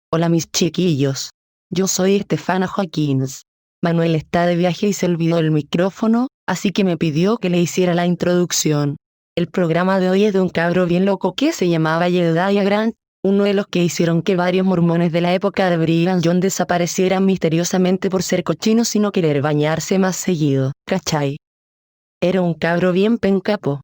Hola mis chiquillos. Yo soy Estefana Joaquins. Manuel está de viaje y se olvidó el micrófono, así que me pidió que le hiciera la introducción. El programa de hoy es de un cabro bien loco que se llamaba Jedediah Grant, uno de los que hicieron que varios mormones de la época de Brigham Young desaparecieran misteriosamente por ser cochinos y no querer bañarse más seguido, ¿cachai? Era un cabro bien pencapo.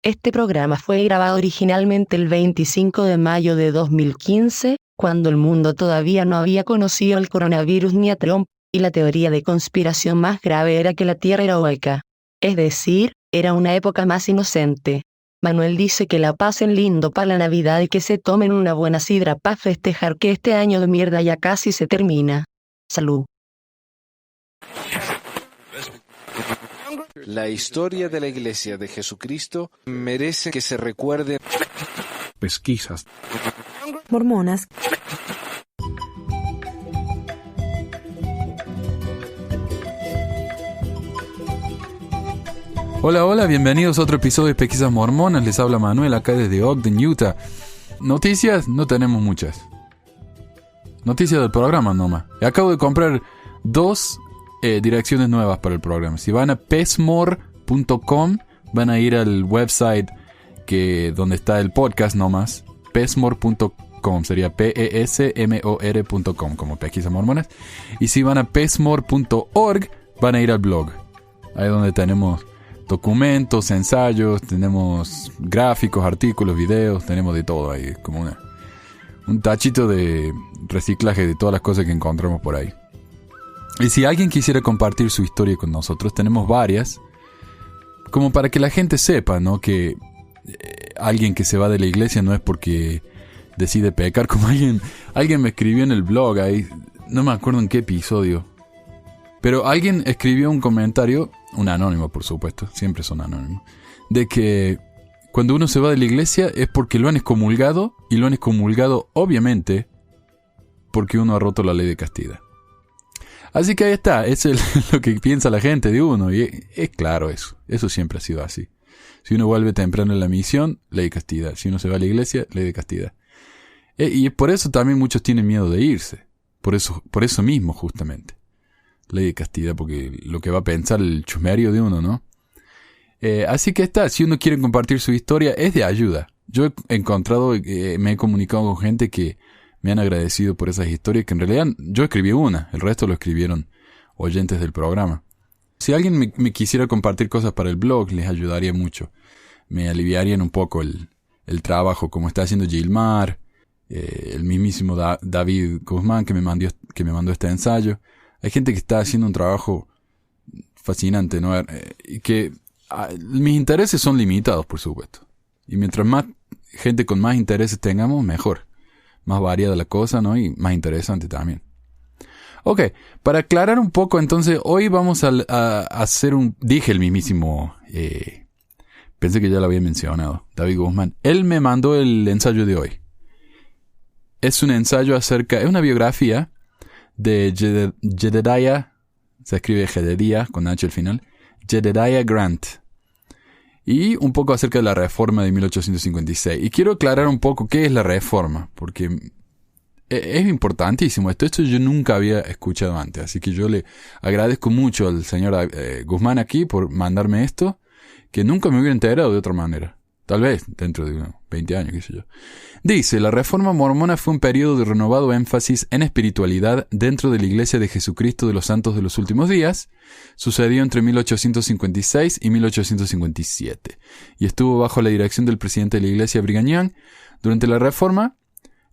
Este programa fue grabado originalmente el 25 de mayo de 2015, cuando el mundo todavía no había conocido el coronavirus ni a Trump, y la teoría de conspiración más grave era que la Tierra era hueca. Es decir, era una época más inocente. Manuel dice que la pasen lindo para la Navidad y que se tomen una buena sidra para festejar que este año de mierda ya casi se termina. Salud. La historia de la Iglesia de Jesucristo merece que se recuerde. Pesquisas mormonas. Hola, bienvenidos a otro episodio de Pesquisas Mormonas. Les habla Manuel acá desde Ogden, Utah. Noticias, no tenemos muchas. Noticias del programa nomás. Acabo de comprar 2 direcciones nuevas para el programa. Si van a pesmore.com, van a ir al website donde está el podcast nomás. pesmore.com, sería pesmor.com, como Pesquisas Mormonas. Y si van a pesmore.org, van a ir al blog. Ahí donde tenemos documentos, ensayos, tenemos gráficos, artículos, videos, tenemos de todo ahí. Como un tachito de reciclaje de todas las cosas que encontramos por ahí. Y si alguien quisiera compartir su historia con nosotros, tenemos varias, como para que la gente sepa, ¿no? Que alguien que se va de la iglesia no es porque decide pecar, como alguien me escribió en el blog ahí, no me acuerdo en qué episodio, pero alguien escribió un comentario, un anónimo por supuesto, siempre son anónimos, de que cuando uno se va de la iglesia es porque lo han excomulgado, y lo han excomulgado obviamente porque uno ha roto la ley de castidad. Así que ahí está, eso es lo que piensa la gente de uno, y es claro eso siempre ha sido así. Si uno vuelve temprano en la misión, ley de castidad. Si uno se va a la iglesia, ley de castidad. Y por eso también muchos tienen miedo de irse, por eso mismo justamente. Ley de castidad, porque lo que va a pensar el chusmerío de uno, ¿no? Así que está, si uno quiere compartir su historia, es de ayuda. Yo he encontrado, me he comunicado con gente que me han agradecido por esas historias, que en realidad yo escribí una, el resto lo escribieron oyentes del programa. Si alguien me quisiera compartir cosas para el blog, les ayudaría mucho. Me aliviarían un poco el trabajo, como está haciendo Gilmar, el mismísimo David Guzmán que me mandó este ensayo. Hay gente que está haciendo un trabajo fascinante, ¿no? Y que mis intereses son limitados, por supuesto. Y mientras más gente con más intereses tengamos, mejor. Más variada la cosa, ¿no? Y más interesante también. Ok, para aclarar un poco, entonces, hoy vamos a hacer dije el mismísimo, pensé que ya lo había mencionado, David Guzmán. Él me mandó el ensayo de hoy. Es un ensayo es una biografía de Jedediah, se escribe Jedediah con H al final, Jedediah Grant. Y un poco acerca de la Reforma de 1856. Y quiero aclarar un poco qué es la Reforma, porque es importantísimo. Esto yo nunca había escuchado antes. Así que yo le agradezco mucho al señor Guzmán aquí por mandarme esto, que nunca me hubiera enterado de otra manera. Tal vez dentro de unos 20 años, qué sé yo. Dice, la Reforma Mormona fue un periodo de renovado énfasis en espiritualidad dentro de la Iglesia de Jesucristo de los Santos de los Últimos Días. Sucedió entre 1856 y 1857 y estuvo bajo la dirección del presidente de la Iglesia, Brigham Young. Durante la Reforma,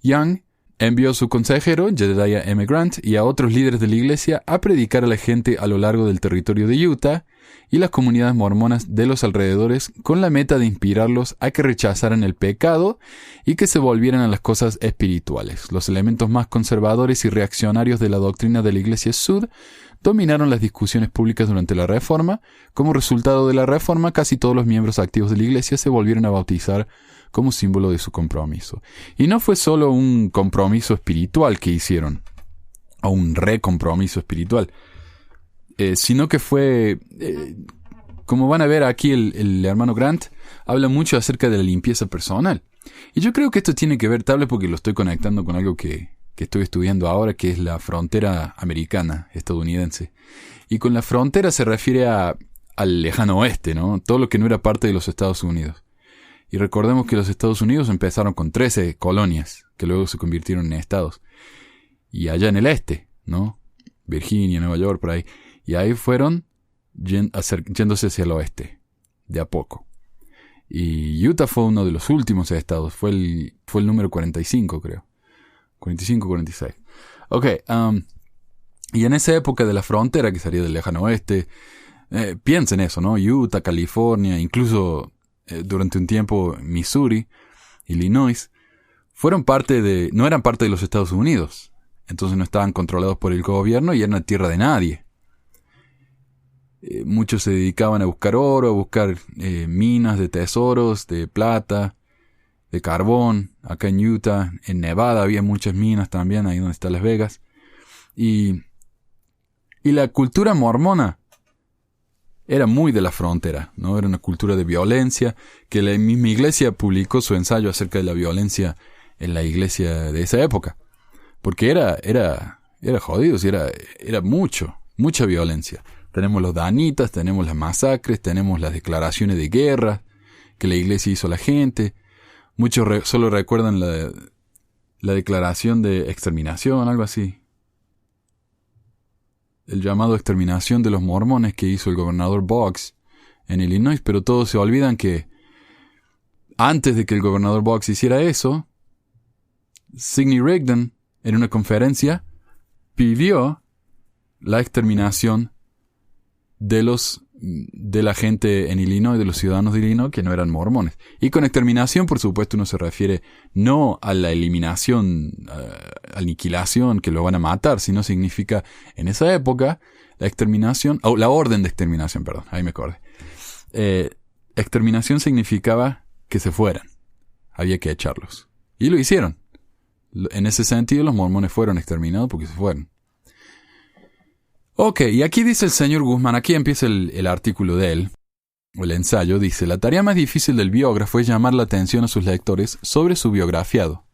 Young envió a su consejero, Jedediah M. Grant, y a otros líderes de la Iglesia a predicar a la gente a lo largo del territorio de Utah y las comunidades mormonas de los alrededores, con la meta de inspirarlos a que rechazaran el pecado y que se volvieran a las cosas espirituales. Los elementos más conservadores y reaccionarios de la doctrina de la Iglesia Sud dominaron las discusiones públicas durante la Reforma. Como resultado de la Reforma, casi todos los miembros activos de la Iglesia se volvieron a bautizar como símbolo de su compromiso. Y no fue solo un compromiso espiritual que hicieron, o un recompromiso espiritual, sino que fue, como van a ver aquí el hermano Grant, habla mucho acerca de la limpieza personal. Y yo creo que esto tiene que ver, tal vez porque lo estoy conectando con algo que que estoy estudiando ahora, que es la frontera americana, estadounidense. Y con la frontera se refiere al lejano oeste, ¿no? Todo lo que no era parte de los Estados Unidos. Y recordemos que los Estados Unidos empezaron con 13 colonias, que luego se convirtieron en estados. Y allá en el este, ¿no? Virginia, Nueva York, por ahí. Y ahí fueron yéndose hacia el oeste, de a poco. Y Utah fue uno de los últimos estados. Fue el número 45, creo. 45, 46. Ok, y en esa época de la frontera, que salía del lejano oeste, piensen eso, ¿no? Utah, California, incluso durante un tiempo Missouri, Illinois, no eran parte de los Estados Unidos. Entonces no estaban controlados por el gobierno y eran una tierra de nadie. Muchos se dedicaban a buscar oro, a buscar minas de tesoros, de plata, de carbón. Acá en Utah, en Nevada había muchas minas también, ahí donde está Las Vegas. Y la cultura mormona era muy de la frontera, ¿no? Era una cultura de violencia, que la misma iglesia publicó su ensayo acerca de la violencia en la iglesia de esa época. Porque era jodido, era mucha violencia. Tenemos los danitas, tenemos las masacres, tenemos las declaraciones de guerra que la iglesia hizo a la gente. Muchos solo recuerdan la declaración de exterminación, algo así. El llamado exterminación de los mormones que hizo el gobernador Boggs en Illinois, pero todos se olvidan que antes de que el gobernador Boggs hiciera eso, Sidney Rigdon en una conferencia pidió la exterminación de la gente en Illinois, de los ciudadanos de Illinois que no eran mormones. Y con exterminación, por supuesto, uno se refiere no a la eliminación, aniquilación, que lo van a matar, sino significa, en esa época, la exterminación, la orden de exterminación, perdón, ahí me acordé. Exterminación significaba que se fueran. Había que echarlos. Y lo hicieron. En ese sentido, los mormones fueron exterminados porque se fueron. Ok, y aquí dice el señor Guzmán, aquí empieza el artículo de él, o el ensayo, dice: la tarea más difícil del biógrafo es llamar la atención a sus lectores sobre su biografiado.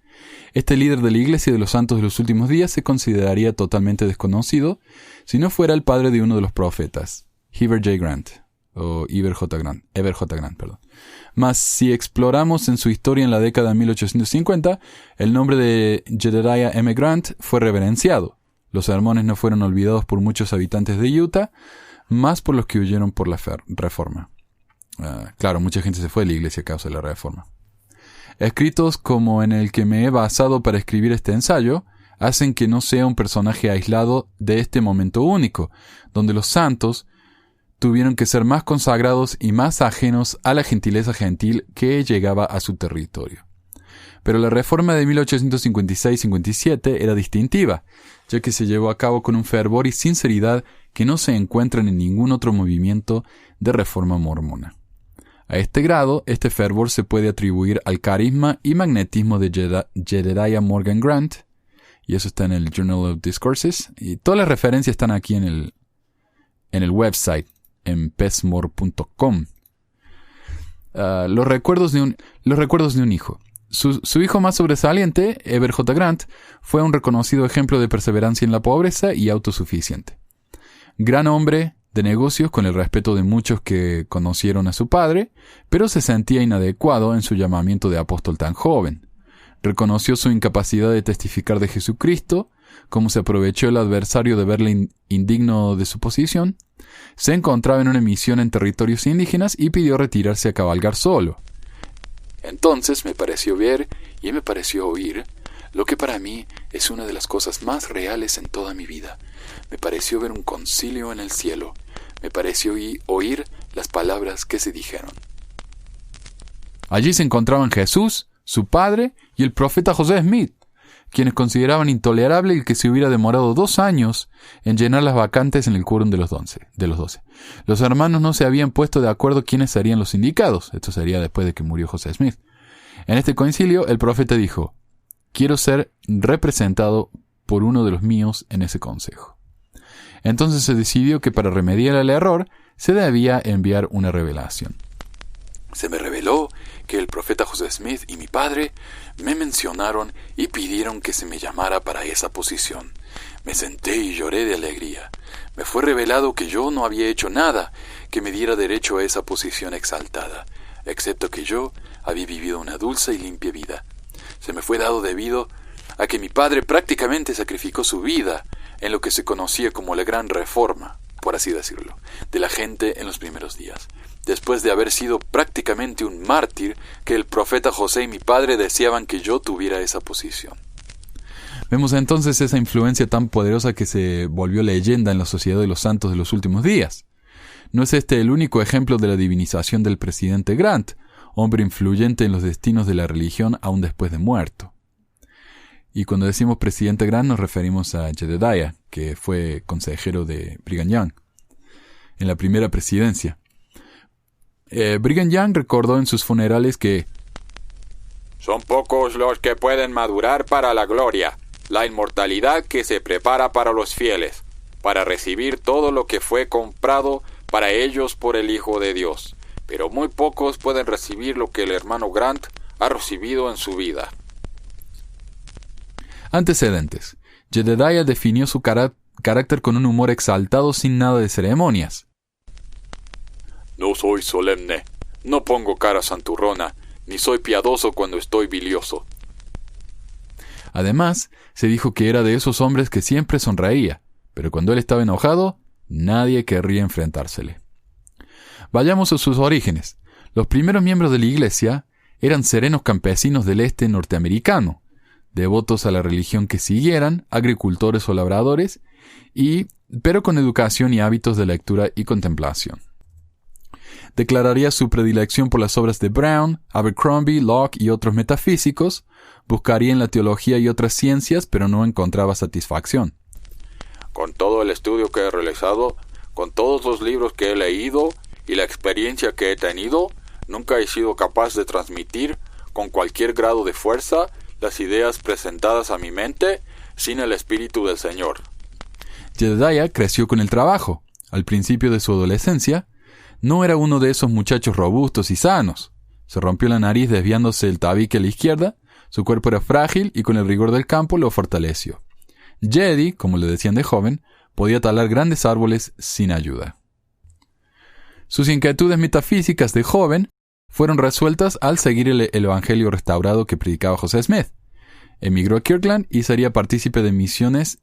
Este líder de la Iglesia de los Santos de los Últimos Días se consideraría totalmente desconocido si no fuera el padre de uno de los profetas, Heber J. Grant, o Eber J. Grant, perdón. Mas si exploramos en su historia en la década de 1850, el nombre de Jedediah M. Grant fue reverenciado. Los sermones no fueron olvidados por muchos habitantes de Utah, más por los que huyeron por la reforma. Claro, mucha gente se fue de la iglesia a causa de la reforma. Escritos como en el que me he basado para escribir este ensayo, hacen que no sea un personaje aislado de este momento único, donde los santos tuvieron que ser más consagrados y más ajenos a la gentileza gentil que llegaba a su territorio. Pero la reforma de 1856-57 era distintiva, ya que se llevó a cabo con un fervor y sinceridad que no se encuentran en ningún otro movimiento de reforma mormona. A este grado, este fervor se puede atribuir al carisma y magnetismo de Jedediah Morgan Grant, y eso está en el Journal of Discourses, y todas las referencias están aquí en el website, en pesmore.com. Los recuerdos de un hijo. Su hijo más sobresaliente, Eber J. Grant, fue un reconocido ejemplo de perseverancia en la pobreza y autosuficiente. Gran hombre de negocios con el respeto de muchos que conocieron a su padre, pero se sentía inadecuado en su llamamiento de apóstol tan joven. Reconoció su incapacidad de testificar de Jesucristo, como se aprovechó el adversario de verle indigno de su posición. Se encontraba en una misión en territorios indígenas y pidió retirarse a cabalgar solo. Entonces me pareció ver y me pareció oír lo que para mí es una de las cosas más reales en toda mi vida. Me pareció ver un concilio en el cielo. Me pareció oír las palabras que se dijeron. Allí se encontraban Jesús, su padre y el profeta José Smith, quienes consideraban intolerable el que se hubiera demorado 2 años en llenar las vacantes en el quórum de los 12. Los hermanos no se habían puesto de acuerdo quiénes serían los indicados. Esto sería después de que murió José Smith. En este concilio, el profeta dijo: quiero ser representado por uno de los míos en ese consejo. Entonces se decidió que para remediar el error se debía enviar una revelación. Se me reveló que el profeta José Smith y mi padre me mencionaron y pidieron que se me llamara para esa posición. Me senté y lloré de alegría. Me fue revelado que yo no había hecho nada que me diera derecho a esa posición exaltada, excepto que yo había vivido una dulce y limpia vida. Se me fue dado debido a que mi padre prácticamente sacrificó su vida en lo que se conocía como la Gran Reforma, por así decirlo, de la gente en los primeros días, después de haber sido prácticamente un mártir que el profeta José y mi padre deseaban que yo tuviera esa posición. Vemos entonces esa influencia tan poderosa que se volvió leyenda en la sociedad de los santos de los últimos días. No es este el único ejemplo de la divinización del presidente Grant, hombre influyente en los destinos de la religión aún después de muerto. Y cuando decimos presidente Grant nos referimos a Jedediah, que fue consejero de Brigham Young en la primera presidencia. Brigham Young recordó en sus funerales que son pocos los que pueden madurar para la gloria, la inmortalidad que se prepara para los fieles, para recibir todo lo que fue comprado para ellos por el Hijo de Dios. Pero muy pocos pueden recibir lo que el hermano Grant ha recibido en su vida. Antecedentes. Jedediah definió su carácter con un humor exaltado sin nada de ceremonias. No soy solemne, no pongo cara santurrona, ni soy piadoso cuando estoy bilioso. Además, se dijo que era de esos hombres que siempre sonreía, pero cuando él estaba enojado, nadie querría enfrentársele. Vayamos a sus orígenes. Los primeros miembros de la iglesia eran serenos campesinos del este norteamericano, devotos a la religión que siguieran, agricultores o labradores, pero con educación y hábitos de lectura y contemplación. Declararía su predilección por las obras de Brown, Abercrombie, Locke y otros metafísicos, buscaría en la teología y otras ciencias, pero no encontraba satisfacción. Con todo el estudio que he realizado, con todos los libros que he leído y la experiencia que he tenido, nunca he sido capaz de transmitir con cualquier grado de fuerza las ideas presentadas a mi mente sin el Espíritu del Señor. Jedediah creció con el trabajo. Al principio de su adolescencia, no era uno de esos muchachos robustos y sanos. Se rompió la nariz desviándose el tabique a la izquierda, su cuerpo era frágil y con el rigor del campo lo fortaleció. Jedi, como le decían de joven, podía talar grandes árboles sin ayuda. Sus inquietudes metafísicas de joven fueron resueltas al seguir el evangelio restaurado que predicaba José Smith. Emigró a Kirkland y sería partícipe de misiones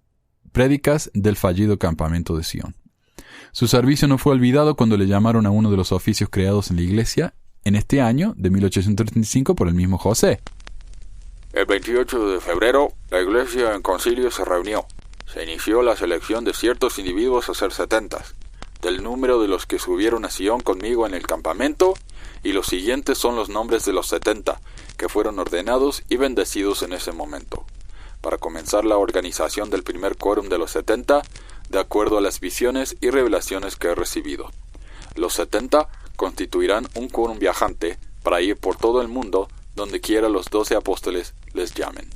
prédicas del fallido campamento de Sion. Su servicio no fue olvidado cuando le llamaron a uno de los oficios creados en la iglesia en este año de 1835 por el mismo José. El 28 de febrero, la iglesia en concilio se reunió. Se inició la selección de ciertos individuos a ser 70, del número de los que subieron a Sion conmigo en el campamento, y los siguientes son los nombres de los 70, que fueron ordenados y bendecidos en ese momento, para comenzar la organización del primer quórum de los 70, de acuerdo a las visiones y revelaciones que he recibido. Los 70 constituirán un quórum viajante para ir por todo el mundo donde quiera los 12 apóstoles les llamen.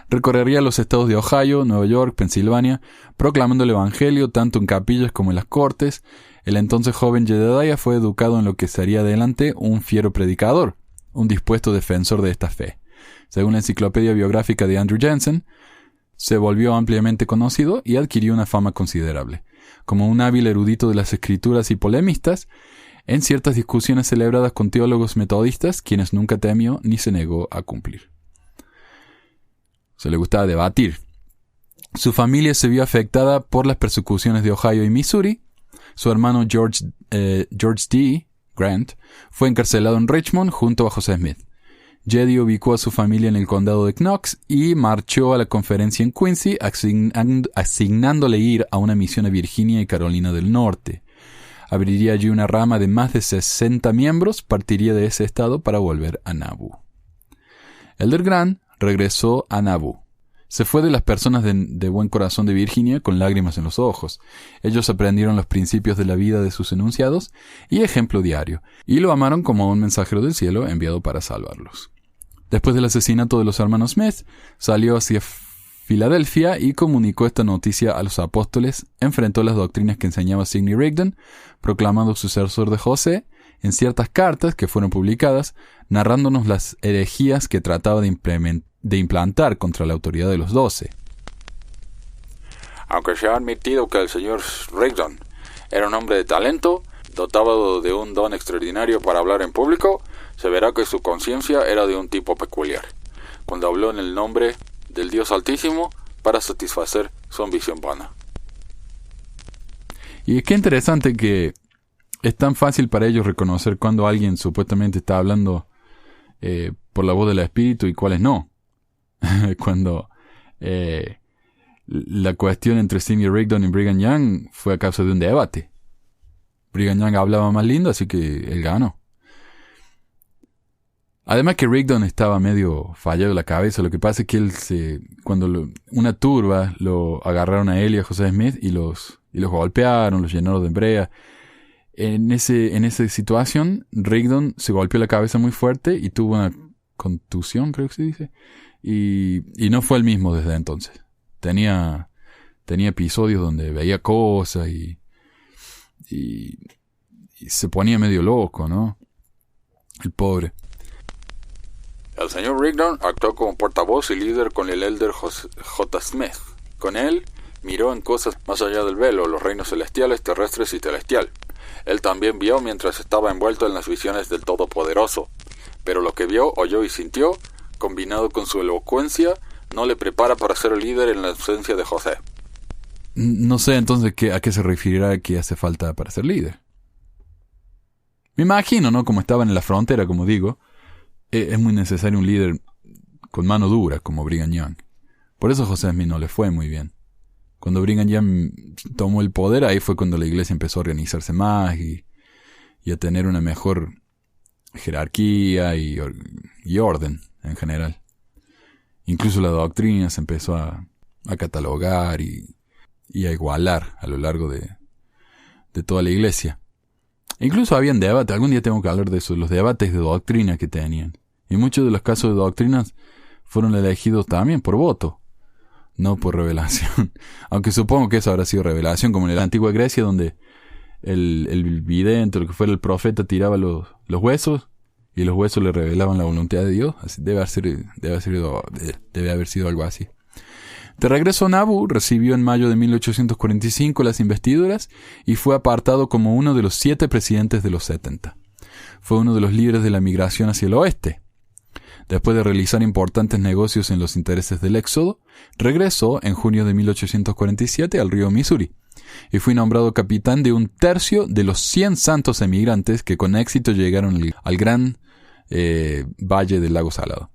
Recorrería los estados de Ohio, Nueva York, Pensilvania, proclamando el evangelio tanto en capillas como en las cortes. El entonces joven Jedediah fue educado en lo que sería adelante un fiero predicador, un dispuesto defensor de esta fe. Según la enciclopedia biográfica de Andrew Jensen, se volvió ampliamente conocido y adquirió una fama considerable, como un hábil erudito de las escrituras y polemistas, en ciertas discusiones celebradas con teólogos metodistas, quienes nunca temió ni se negó a cumplir. Se le gustaba debatir. Su familia se vio afectada por las persecuciones de Ohio y Missouri. Su hermano George D. Grant fue encarcelado en Richmond junto a José Smith. Jedi ubicó a su familia en el condado de Knox y marchó a la conferencia en Quincy, asignándole ir a una misión a Virginia y Carolina del Norte. Abriría allí una rama de más de 60 miembros, partiría de ese estado para volver a Nauvoo. Elder Grant regresó a Nauvoo. Se fue de las personas de buen corazón de Virginia con lágrimas en los ojos. Ellos aprendieron los principios de la vida de sus enunciados y ejemplo diario, y lo amaron como un mensajero del cielo enviado para salvarlos. Después del asesinato de los hermanos Smith, salió hacia Filadelfia y comunicó esta noticia a los apóstoles, enfrentó las doctrinas que enseñaba Sidney Rigdon, proclamando sucesor de José, en ciertas cartas que fueron publicadas, narrándonos las herejías que trataba de implantar contra la autoridad de los 12. Aunque se ha admitido que el señor Rigdon era un hombre de talento, dotado de un don extraordinario para hablar en público, se verá que su conciencia era de un tipo peculiar, cuando habló en el nombre del Dios Altísimo para satisfacer su ambición vana. Y qué interesante que es tan fácil para ellos reconocer cuando alguien supuestamente está hablando por la voz del Espíritu y cuáles no. Cuando la cuestión entre Sidney Rigdon y Brigham Young fue a causa de un debate. Brigham Young hablaba más lindo, así que él ganó. Además que Rigdon estaba medio fallado de la cabeza. Lo que pasa es que una turba lo agarraron a él y a José Smith y los golpearon, los llenaron de brea. En esa situación, Rigdon se golpeó la cabeza muy fuerte y tuvo una contusión, creo que se dice. Y no fue el mismo desde entonces. Tenía episodios donde veía cosas y se ponía medio loco, ¿no? El pobre. El señor Rigdon actuó como portavoz y líder con el elder J. Smith. Con él miró en cosas más allá del velo, los reinos celestiales, terrestres y celestial. Él también vio mientras estaba envuelto en las visiones del Todopoderoso. Pero lo que vio, oyó y sintió, combinado con su elocuencia, no le prepara para ser el líder en la ausencia de José. No sé entonces a qué se referirá que hace falta para ser líder. Me imagino, ¿no? Como estaban en la frontera, como digo, es muy necesario un líder con mano dura, como Brigham Young. Por eso José Smith no le fue muy bien. Cuando Brigham Young tomó el poder, ahí fue cuando la iglesia empezó a organizarse más y a tener una mejor jerarquía y orden en general. Incluso la doctrina se empezó a catalogar y a igualar a lo largo de toda la iglesia. Incluso habían debates, algún día tengo que hablar de eso, los debates de doctrina que tenían. Y muchos de los casos de doctrinas fueron elegidos también por voto, no por revelación. Aunque supongo que eso habrá sido revelación, como en la antigua Grecia, donde el vidente, lo que fuera el profeta, tiraba los huesos y los huesos le revelaban la voluntad de Dios. Así, debe haber sido algo así. De regreso a Nauvoo, recibió en mayo de 1845 las investiduras y fue apartado como uno de los 7 presidentes de los 70. Fue uno de los líderes de la migración hacia el oeste. Después de realizar importantes negocios en los intereses del éxodo, regresó en junio de 1847 al río Missouri y fue nombrado capitán de 1/3 de los 100 santos emigrantes que con éxito llegaron al gran valle del lago Salado,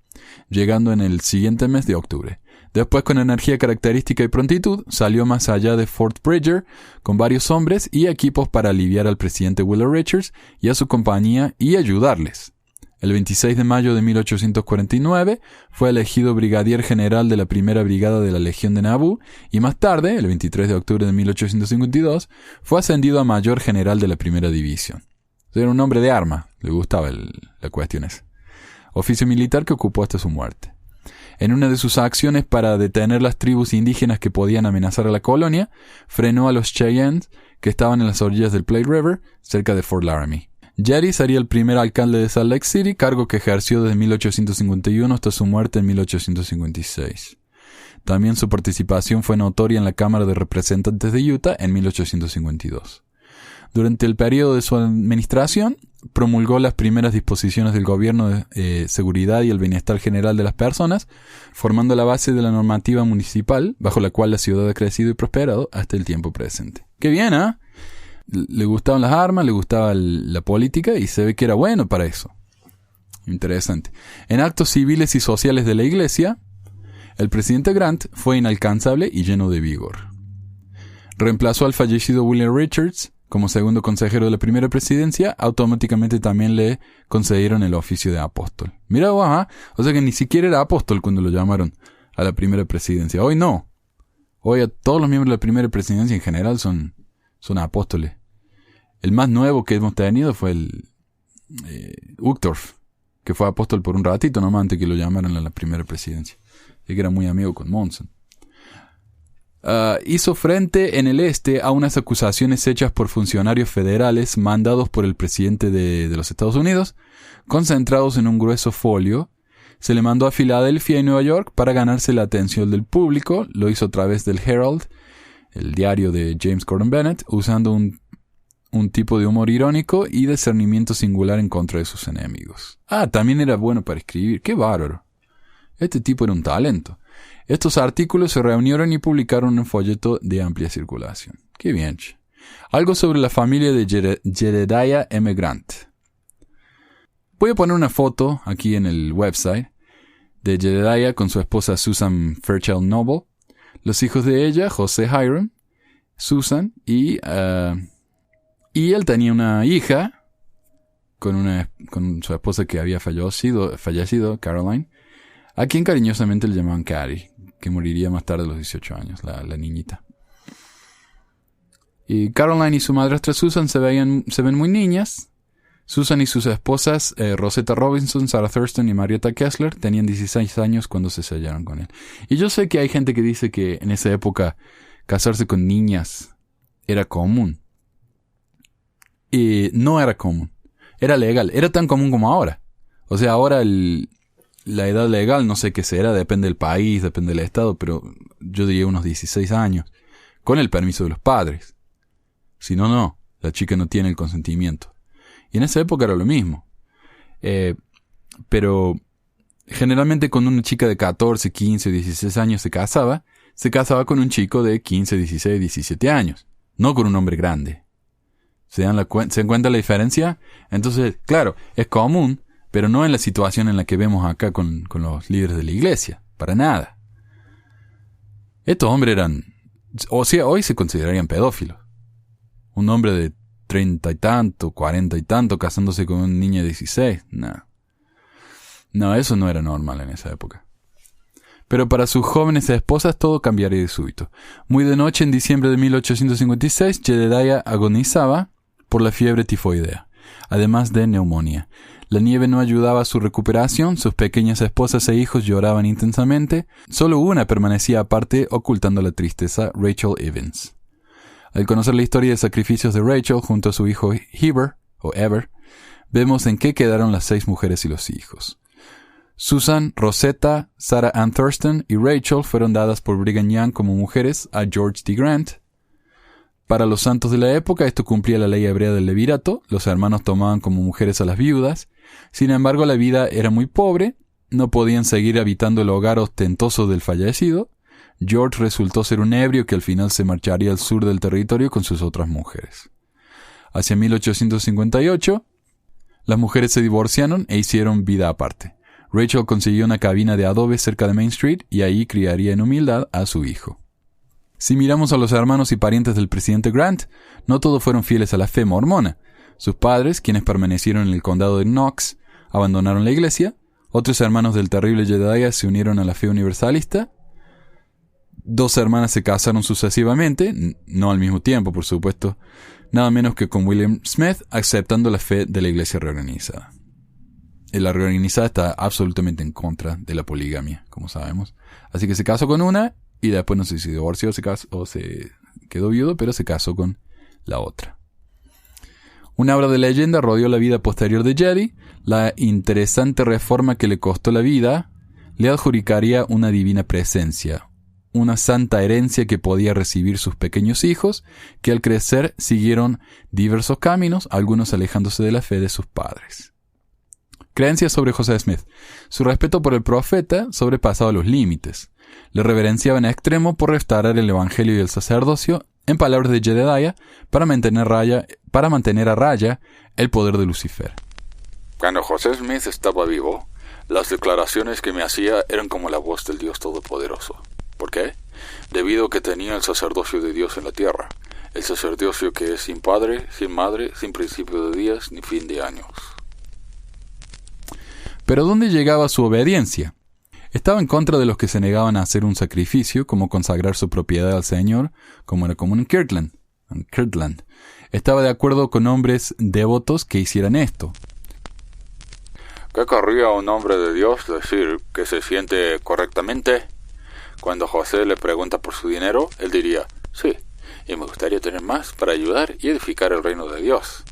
llegando en el siguiente mes de octubre. Después, con energía característica y prontitud, salió más allá de Fort Bridger con varios hombres y equipos para aliviar al presidente Willow Richards y a su compañía y ayudarles. El 26 de mayo de 1849 fue elegido brigadier general de la primera brigada de la Legión de Nauvoo y más tarde, el 23 de octubre de 1852, fue ascendido a mayor general de la primera división. Era un hombre de arma, le gustaba la cuestión esa. Oficio militar que ocupó hasta su muerte. En una de sus acciones para detener las tribus indígenas que podían amenazar a la colonia, frenó a los Cheyennes que estaban en las orillas del Platte River, cerca de Fort Laramie. Jeri sería el primer alcalde de Salt Lake City, cargo que ejerció desde 1851 hasta su muerte en 1856. También su participación fue notoria en la Cámara de Representantes de Utah en 1852. Durante el periodo de su administración, promulgó las primeras disposiciones del gobierno de seguridad y el bienestar general de las personas, formando la base de la normativa municipal, bajo la cual la ciudad ha crecido y prosperado hasta el tiempo presente. ¡Qué bien, ¿eh? Le gustaban las armas, le gustaba la política y se ve que era bueno para eso. Interesante. En actos civiles y sociales de la iglesia, el presidente Grant fue inalcanzable y lleno de vigor. Reemplazó al fallecido William Richards como segundo consejero de la primera presidencia. Automáticamente también le concedieron el oficio de apóstol. Mira vos, ¿eh? O sea que ni siquiera era apóstol cuando lo llamaron a la primera presidencia. Hoy no. Hoy a todos los miembros de la primera presidencia en general son apóstoles. El más nuevo que hemos tenido fue el Uchtdorf, que fue apóstol por un ratito nomás antes que lo llamaran a la primera presidencia. Y que era muy amigo con Monson. hizo frente en el este a unas acusaciones hechas por funcionarios federales mandados por el presidente de los Estados Unidos, concentrados en un grueso folio. Se le mandó a Filadelfia y Nueva York para ganarse la atención del público. Lo hizo a través del Herald, el diario de James Gordon Bennett, usando un tipo de humor irónico y discernimiento singular en contra de sus enemigos. También era bueno para escribir. ¡Qué bárbaro! Este tipo era un talento. Estos artículos se reunieron y publicaron en un folleto de amplia circulación. ¡Qué bien! Algo sobre la familia de Jedediah M. Grant. Voy a poner una foto aquí en el website de Jedediah con su esposa Susan Fairchild Noble, los hijos de ella, José Hiram, Susan, y él tenía una hija con su esposa que había fallecido, Caroline, a quien cariñosamente le llamaban Carrie, que moriría más tarde a los 18 años, la niñita. Y Caroline y su madrastra Susan se ven muy niñas. Susan y sus esposas Rosetta Robinson, Sarah Thurston y Marietta Kessler tenían 16 años cuando se sellaron con él. Y yo sé que hay gente que dice que en esa época casarse con niñas era común. Y no era común. Era legal. Era tan común como ahora. O sea, ahora la edad legal, no sé qué será, depende del país, depende del estado, pero yo diría unos 16 años. Con el permiso de los padres. Si no, no. La chica no tiene el consentimiento. Y en esa época era lo mismo. Pero generalmente cuando una chica de 14, 15, 16 años se casaba con un chico de 15, 16, 17 años. No con un hombre grande. ¿Se dan cuenta la diferencia? Entonces, claro, es común, pero no en la situación en la que vemos acá con los líderes de la iglesia. Para nada. Estos hombres eran... O sea, hoy se considerarían pedófilos. Un hombre de 30 y tanto, 40 y tanto, casándose con una niña de 16. No, eso no era normal en esa época. Pero para sus jóvenes esposas todo cambiaría de súbito. Muy de noche, en diciembre de 1856, Jedediah agonizaba por la fiebre tifoidea, además de neumonía. La nieve no ayudaba a su recuperación, sus pequeñas esposas e hijos lloraban intensamente. Solo una permanecía aparte, ocultando la tristeza, Rachel Evans. Al conocer la historia de sacrificios de Rachel junto a su hijo Ever, vemos en qué quedaron las 6 mujeres y los hijos. Susan, Rosetta, Sarah Ann Thurston y Rachel fueron dadas por Brigham Young como mujeres a George D. Grant. Para los santos de la época esto cumplía la ley hebrea del levirato, los hermanos tomaban como mujeres a las viudas. Sin embargo, la vida era muy pobre, no podían seguir habitando el hogar ostentoso del fallecido. George resultó ser un ebrio que al final se marcharía al sur del territorio con sus otras mujeres. Hacia 1858, las mujeres se divorciaron e hicieron vida aparte. Rachel consiguió una cabina de adobe cerca de Main Street y ahí criaría en humildad a su hijo. Si miramos a los hermanos y parientes del presidente Grant, no todos fueron fieles a la fe mormona. Sus padres, quienes permanecieron en el condado de Knox, abandonaron la iglesia. Otros hermanos del terrible Jedediah se unieron a la fe universalista. 2 hermanas se casaron sucesivamente, no al mismo tiempo, por supuesto, nada menos que con William Smith, aceptando la fe de la iglesia reorganizada. La reorganizada está absolutamente en contra de la poligamia, como sabemos. Así que se casó con una y después no sé si se divorció o se quedó viudo, pero se casó con la otra. Una obra de leyenda rodeó la vida posterior de Jedi. La interesante reforma que le costó la vida le adjudicaría una divina presencia, una santa herencia que podía recibir sus pequeños hijos, que al crecer siguieron diversos caminos, algunos alejándose de la fe de sus padres. Creencias sobre José Smith. Su respeto por el profeta sobrepasaba los límites. Le reverenciaba en extremo por restaurar el evangelio y el sacerdocio, en palabras de Jedediah, para mantener a raya el poder de Lucifer. Cuando José Smith estaba vivo, las declaraciones que me hacía eran como la voz del Dios Todopoderoso. ¿Por qué? Debido a que tenía el sacerdocio de Dios en la tierra, el sacerdocio que es sin padre, sin madre, sin principio de días ni fin de años. Pero ¿dónde llegaba su obediencia? Estaba en contra de los que se negaban a hacer un sacrificio, como consagrar su propiedad al Señor, como era común en Kirtland. Estaba de acuerdo con hombres devotos que hicieran esto. ¿Qué querría un hombre de Dios decir que se siente correctamente Cuando José le pregunta por su dinero, él diría, sí, y me gustaría tener más para ayudar y edificar el reino de Dios.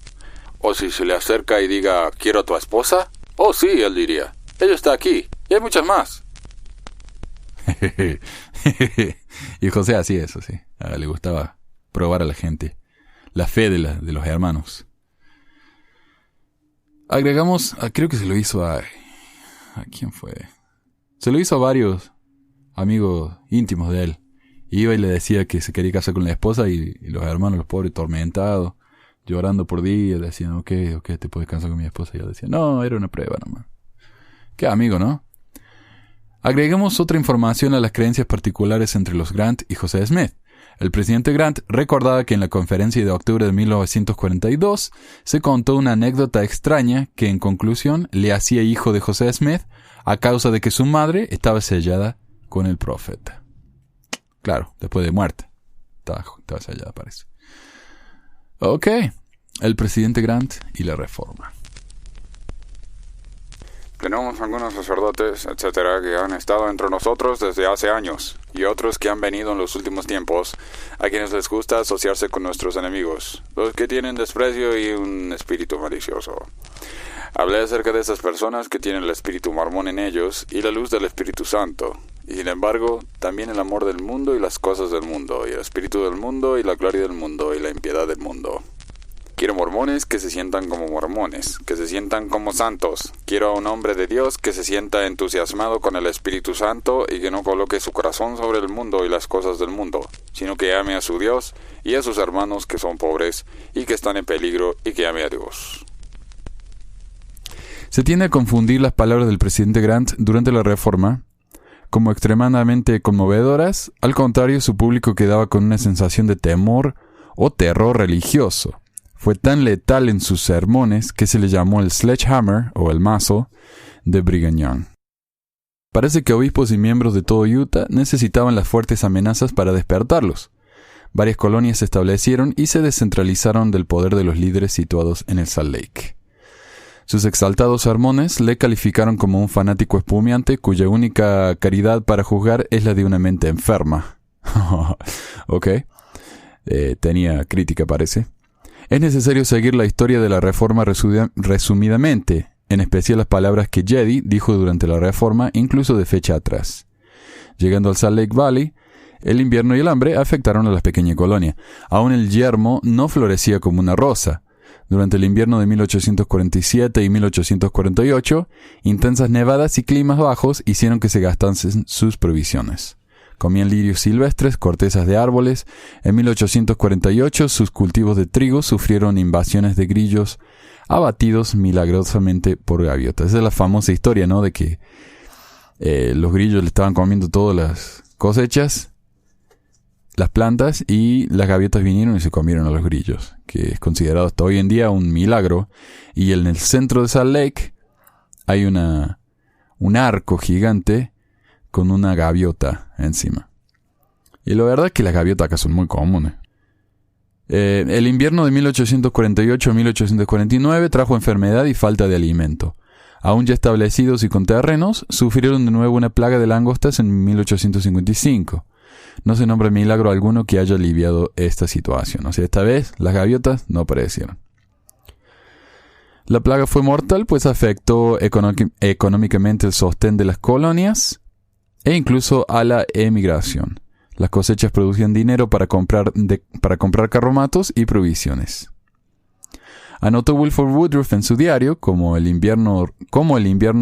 O si se le acerca y diga, quiero a tu esposa, oh sí, él diría, ella está aquí, y hay muchas más. Y José hacía eso, sí. Le gustaba probar a la gente la fe de los hermanos. Agregamos, creo que se lo hizo ¿a quién fue? Se lo hizo a varios amigos íntimos de él. Iba y le decía que se quería casar con la esposa y los hermanos, los pobres, tormentados, llorando por días, decían, ok, te puedes casar con mi esposa. Y yo decía, no, era una prueba nomás. Qué amigo, ¿no? Agreguemos otra información a las creencias particulares entre los Grant y José Smith. El presidente Grant recordaba que en la conferencia de octubre de 1942 se contó una anécdota extraña que en conclusión le hacía hijo de José Smith a causa de que su madre estaba sellada con el profeta. Claro, después de muerte. Estaba sellada, parece. Ok, el presidente Grant y la reforma. Tenemos algunos sacerdotes, etcétera, que han estado entre nosotros desde hace años, y otros que han venido en los últimos tiempos, a quienes les gusta asociarse con nuestros enemigos, los que tienen desprecio y un espíritu malicioso. Hablé acerca de esas personas que tienen el espíritu mormón en ellos y la luz del Espíritu Santo, y sin embargo, también el amor del mundo y las cosas del mundo, y el espíritu del mundo y la gloria del mundo y la impiedad del mundo. Quiero mormones que se sientan como mormones, que se sientan como santos. Quiero a un hombre de Dios que se sienta entusiasmado con el Espíritu Santo y que no coloque su corazón sobre el mundo y las cosas del mundo, sino que ame a su Dios y a sus hermanos que son pobres y que están en peligro y que ame a Dios. Se tiende a confundir las palabras del presidente Grant durante la Reforma como extremadamente conmovedoras. Al contrario, su público quedaba con una sensación de temor o terror religioso. Fue tan letal en sus sermones que se le llamó el sledgehammer o el mazo de Brigham Young. Parece que obispos y miembros de todo Utah necesitaban las fuertes amenazas para despertarlos. Varias colonias se establecieron y se descentralizaron del poder de los líderes situados en el Salt Lake. Sus exaltados sermones le calificaron como un fanático espumiante cuya única caridad para juzgar es la de una mente enferma. Ok. Tenía crítica, parece. Es necesario seguir la historia de la Reforma resumidamente, en especial las palabras que Jedi dijo durante la Reforma, incluso de fecha atrás. Llegando al Salt Lake Valley, el invierno y el hambre afectaron a la pequeña colonia. Aún el yermo no florecía como una rosa. Durante el invierno de 1847 y 1848, intensas nevadas y climas bajos hicieron que se gastasen sus provisiones. Comían lirios silvestres, cortezas de árboles. En 1848 sus cultivos de trigo sufrieron invasiones de grillos abatidos milagrosamente por gaviotas. Esa es la famosa historia, ¿no? De que los grillos le estaban comiendo todas las cosechas, las plantas, y las gaviotas vinieron y se comieron a los grillos, que es considerado hasta hoy en día un milagro. Y en el centro de Salt Lake hay un arco gigante con una gaviota encima. Y la verdad es que las gaviotas acá son muy comunes. El invierno de 1848 a 1849 trajo enfermedad y falta de alimento. Aún ya establecidos y con terrenos, sufrieron de nuevo una plaga de langostas en 1855. No se nombra milagro alguno que haya aliviado esta situación. O sea, esta vez las gaviotas no aparecieron. La plaga fue mortal, pues afectó económicamente el sostén de las colonias e incluso a la emigración. Las cosechas producían dinero para comprar carromatos y provisiones. Anotó Wilford Woodruff en su diario como el invierno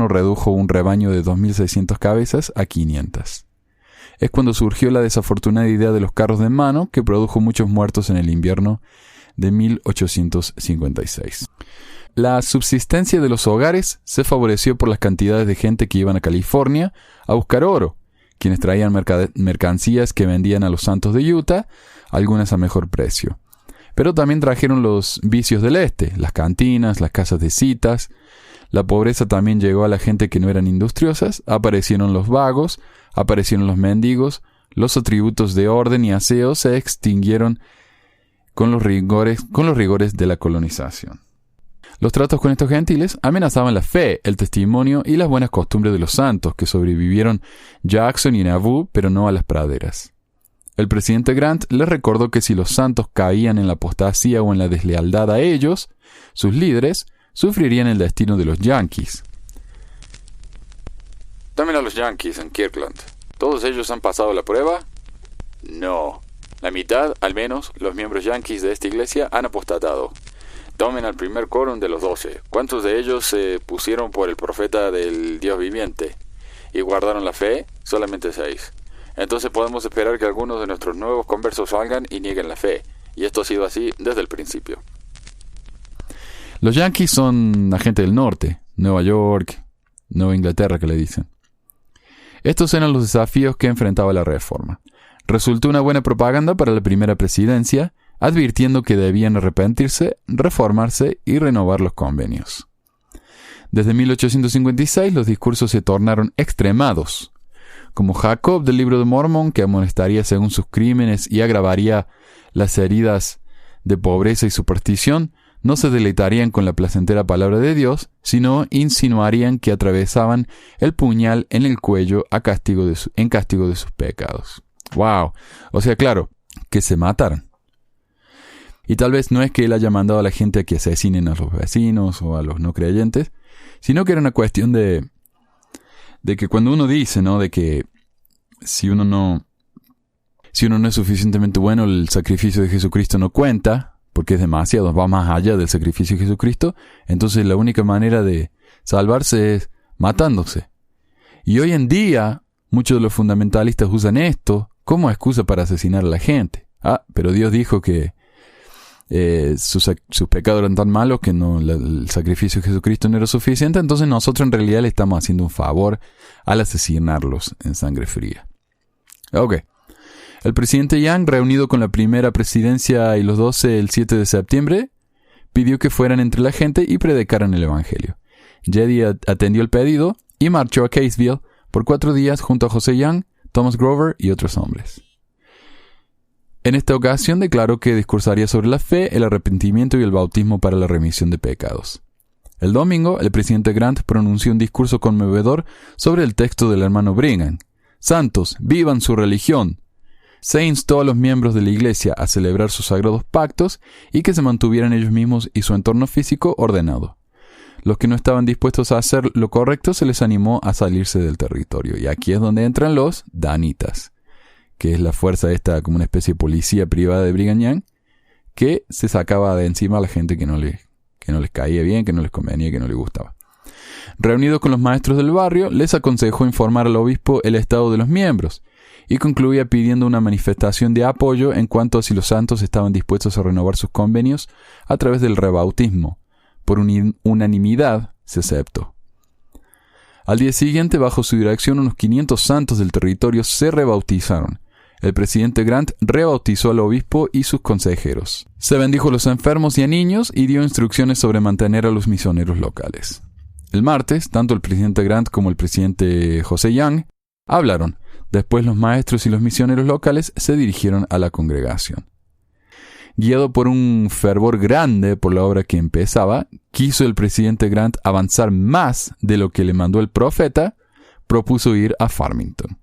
redujo un rebaño de 2.600 cabezas a 500. Es cuando surgió la desafortunada idea de los carros de mano que produjo muchos muertos en el invierno de 1856. La subsistencia de los hogares se favoreció por las cantidades de gente que iban a California a buscar oro, quienes traían mercancías que vendían a los santos de Utah, algunas a mejor precio. Pero también trajeron los vicios del este, las cantinas, las casas de citas. La pobreza también llegó a la gente que no eran industriosas, aparecieron los vagos, aparecieron los mendigos, los atributos de orden y aseo se extinguieron con los rigores de la colonización. Los tratos con estos gentiles amenazaban la fe, el testimonio y las buenas costumbres de los santos que sobrevivieron Jackson y Nauvoo, pero no a las praderas. El presidente Grant les recordó que si los santos caían en la apostasía o en la deslealtad a ellos, sus líderes sufrirían el destino de los yanquis. Tomen a los yanquis en Kirkland. ¿Todos ellos han pasado la prueba? No. La mitad, al menos, los miembros yanquis de esta iglesia han apostatado. Tomen al primer quórum de los 12. ¿Cuántos de ellos se pusieron por el profeta del Dios viviente y guardaron la fe? Solamente 6. Entonces podemos esperar que algunos de nuestros nuevos conversos salgan y nieguen la fe. Y esto ha sido así desde el principio. Los yanquis son la gente del norte, Nueva York, Nueva Inglaterra que le dicen. Estos eran los desafíos que enfrentaba la Reforma. Resultó una buena propaganda para la primera presidencia, advirtiendo que debían arrepentirse, reformarse y renovar los convenios. Desde 1856 los discursos se tornaron extremados. Como Jacob del Libro de Mormón, que amonestaría según sus crímenes y agravaría las heridas de pobreza y superstición, no se deleitarían con la placentera palabra de Dios, sino insinuarían que atravesaban el puñal en el cuello en castigo de sus pecados. ¡Wow! O sea, claro, que se mataran. Y tal vez no es que él haya mandado a la gente a que asesinen a los vecinos o a los no creyentes, sino que era una cuestión de que cuando uno dice, ¿no?, de que si uno no es suficientemente bueno, el sacrificio de Jesucristo no cuenta, porque es demasiado, va más allá del sacrificio de Jesucristo, entonces la única manera de salvarse es matándose. Y hoy en día, muchos de los fundamentalistas usan esto como excusa para asesinar a la gente. Pero Dios dijo que sus pecados eran tan malos que el sacrificio de Jesucristo no era suficiente, entonces nosotros en realidad le estamos haciendo un favor al asesinarlos en sangre fría. Ok. El presidente Young, reunido con la primera presidencia y los 12 el 7 de septiembre, pidió que fueran entre la gente y predicaran el evangelio. Jedi atendió el pedido y marchó a Caseville por 4 días junto a José Young, Thomas Grover y otros hombres. En esta ocasión declaró que discursaría sobre la fe, el arrepentimiento y el bautismo para la remisión de pecados. El domingo, el presidente Grant pronunció un discurso conmovedor sobre el texto del hermano Brigham. Santos, vivan su religión. Se instó a los miembros de la iglesia a celebrar sus sagrados pactos y que se mantuvieran ellos mismos y su entorno físico ordenado. Los que no estaban dispuestos a hacer lo correcto se les animó a salirse del territorio. Y aquí es donde entran los danitas, que es la fuerza esta como una especie de policía privada de Brigham Young, que se sacaba de encima a la gente que no les caía bien, que no les convenía, que no les gustaba. Reunido con los maestros del barrio, les aconsejó informar al obispo el estado de los miembros, y concluía pidiendo una manifestación de apoyo en cuanto a si los santos estaban dispuestos a renovar sus convenios a través del rebautismo. Por unanimidad se aceptó. Al día siguiente, bajo su dirección, unos 500 santos del territorio se rebautizaron. El presidente Grant rebautizó al obispo y sus consejeros. Se bendijo a los enfermos y a niños y dio instrucciones sobre mantener a los misioneros locales. El martes, tanto el presidente Grant como el presidente José Young hablaron. Después los maestros y los misioneros locales se dirigieron a la congregación. Guiado por un fervor grande por la obra que empezaba, quiso el presidente Grant avanzar más de lo que le mandó el profeta, propuso ir a Farmington.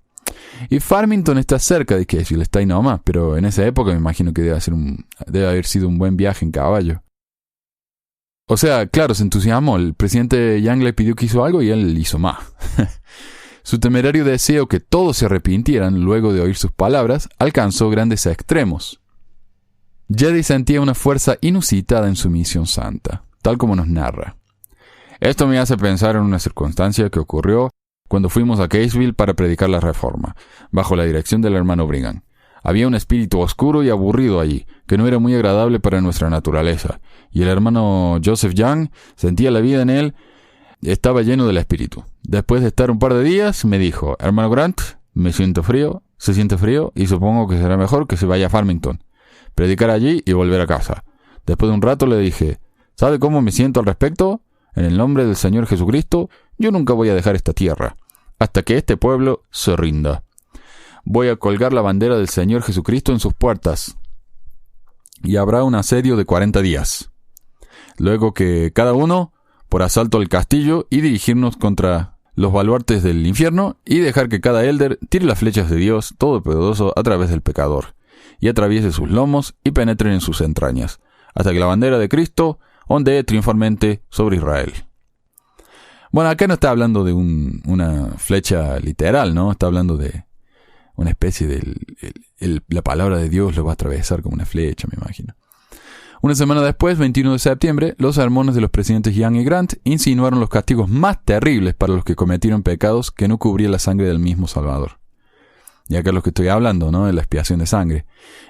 Y Farmington está cerca de Caseville, está ahí nomás, pero en esa época me imagino que debe haber sido un buen viaje en caballo. O sea, claro, se entusiasmó. El presidente Young le pidió que hizo algo y él hizo más. Su temerario deseo que todos se arrepintieran luego de oír sus palabras alcanzó grandes extremos. Jedi sentía una fuerza inusitada en su misión santa, tal como nos narra. Esto me hace pensar en una circunstancia que ocurrió cuando fuimos a Caseville para predicar la Reforma, bajo la dirección del hermano Brigham. Había un espíritu oscuro y aburrido allí, que no era muy agradable para nuestra naturaleza, y el hermano Joseph Young sentía la vida en él. Estaba lleno del espíritu. Después de estar un par de días, me dijo: hermano Grant, me siento frío, se siente frío, y supongo que será mejor que se vaya a Farmington, predicar allí y volver a casa. Después de un rato le dije: ¿sabe cómo me siento al respecto? En el nombre del Señor Jesucristo, yo nunca voy a dejar esta tierra, hasta que este pueblo se rinda. Voy a colgar la bandera del Señor Jesucristo en sus puertas, y habrá un asedio de 40 días. Luego que cada uno por asalto al castillo y dirigirnos contra los baluartes del infierno y dejar que cada elder tire las flechas de Dios Todopoderoso a través del pecador y atraviese sus lomos y penetren en sus entrañas, hasta que la bandera de Cristo ondee triunfalmente sobre Israel. Bueno, acá no está hablando de una flecha literal, ¿no? Está hablando de una especie de... la palabra de Dios lo va a atravesar como una flecha, me imagino. Una semana después, 21 de septiembre, los sermones de los presidentes Young y Grant insinuaron los castigos más terribles para los que cometieron pecados que no cubría la sangre del mismo Salvador. Y acá es lo que estoy hablando, ¿no? De la expiación de sangre.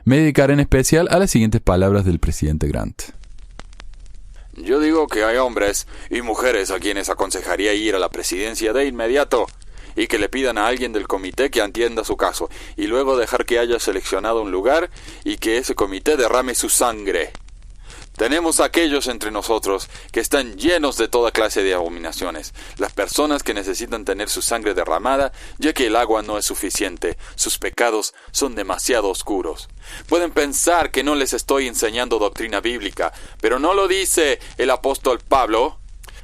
Me dedicaré en especial a las siguientes palabras del presidente Grant. Yo digo que hay hombres y mujeres a quienes aconsejaría ir a la presidencia de inmediato y que le pidan a alguien del comité que atienda su caso y luego dejar que haya seleccionado un lugar y que ese comité derrame su sangre. Tenemos aquellos entre nosotros que están llenos de toda clase de abominaciones, las personas que necesitan tener su sangre derramada, ya que el agua no es suficiente, sus pecados son demasiado oscuros. Pueden pensar que no les estoy enseñando doctrina bíblica, pero ¿no lo dice el apóstol Pablo?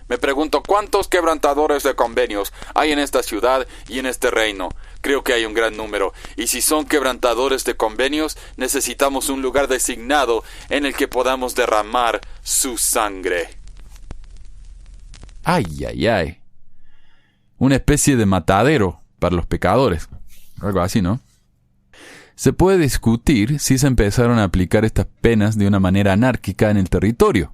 Me pregunto cuántos quebrantadores de convenios hay en esta ciudad y en este reino. Creo que hay un gran número, y si son quebrantadores de convenios, necesitamos un lugar designado en el que podamos derramar su sangre. ¡Ay, ay, ay! Una especie de matadero para los pecadores. Algo así, ¿no? Se puede discutir si se empezaron a aplicar estas penas de una manera anárquica en el territorio.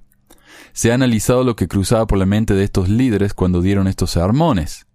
Se ha analizado lo que cruzaba por la mente de estos líderes cuando dieron estos sermones.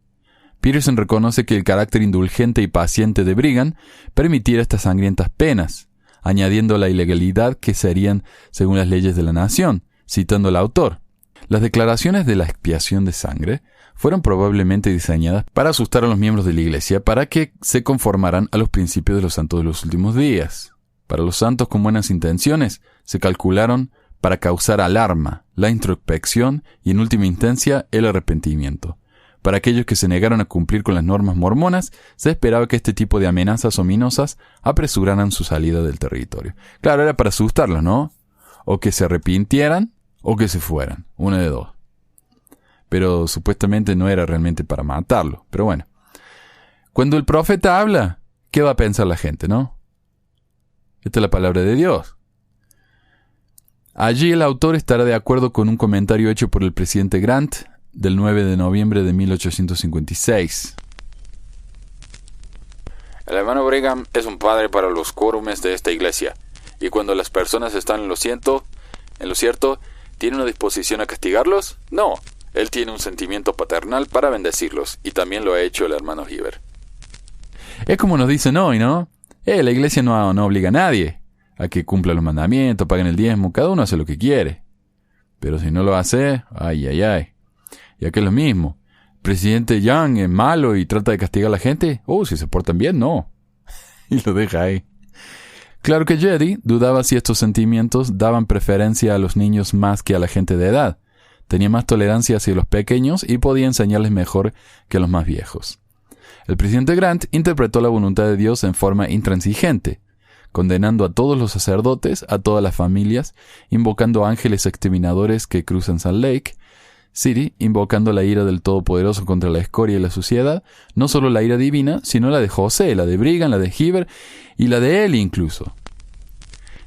Peterson reconoce que el carácter indulgente y paciente de Brigham permitiera estas sangrientas penas, añadiendo la ilegalidad que serían según las leyes de la nación, citando al autor. Las declaraciones de la expiación de sangre fueron probablemente diseñadas para asustar a los miembros de la iglesia para que se conformaran a los principios de los santos de los últimos días. Para los santos con buenas intenciones, se calcularon para causar alarma, la introspección y en última instancia el arrepentimiento. Para aquellos que se negaron a cumplir con las normas mormonas, se esperaba que este tipo de amenazas ominosas apresuraran su salida del territorio. Claro, era para asustarlos, ¿no? O que se arrepintieran o que se fueran, una de dos. Pero supuestamente no era realmente para matarlo. Pero bueno, cuando el profeta habla, ¿qué va a pensar la gente, no? Esta es la palabra de Dios. Allí el autor estará de acuerdo con un comentario hecho por el presidente Grant del 9 de noviembre de 1856. El hermano Brigham es un padre para los quórumes de esta iglesia, y cuando las personas están en lo cierto, ¿tiene una disposición a castigarlos? No, él tiene un sentimiento paternal para bendecirlos, y también lo ha hecho el hermano Heber. Es como nos dicen hoy, ¿no? La iglesia no obliga a nadie a que cumpla los mandamientos, paguen el diezmo, cada uno hace lo que quiere. Pero si no lo hace, ay, ay, ay. Y aquí es lo mismo. El presidente Young es malo y trata de castigar a la gente. Si se portan bien, no. Y lo deja ahí. Claro que Jedi dudaba si estos sentimientos daban preferencia a los niños más que a la gente de edad. Tenía más tolerancia hacia los pequeños y podía enseñarles mejor que a los más viejos. El presidente Grant interpretó la voluntad de Dios en forma intransigente, condenando a todos los sacerdotes, a todas las familias, invocando ángeles exterminadores que cruzan Salt Lake City, invocando la ira del Todopoderoso contra la escoria y la suciedad, no solo la ira divina, sino la de José, la de Brigham, la de Heber y la de Eli incluso.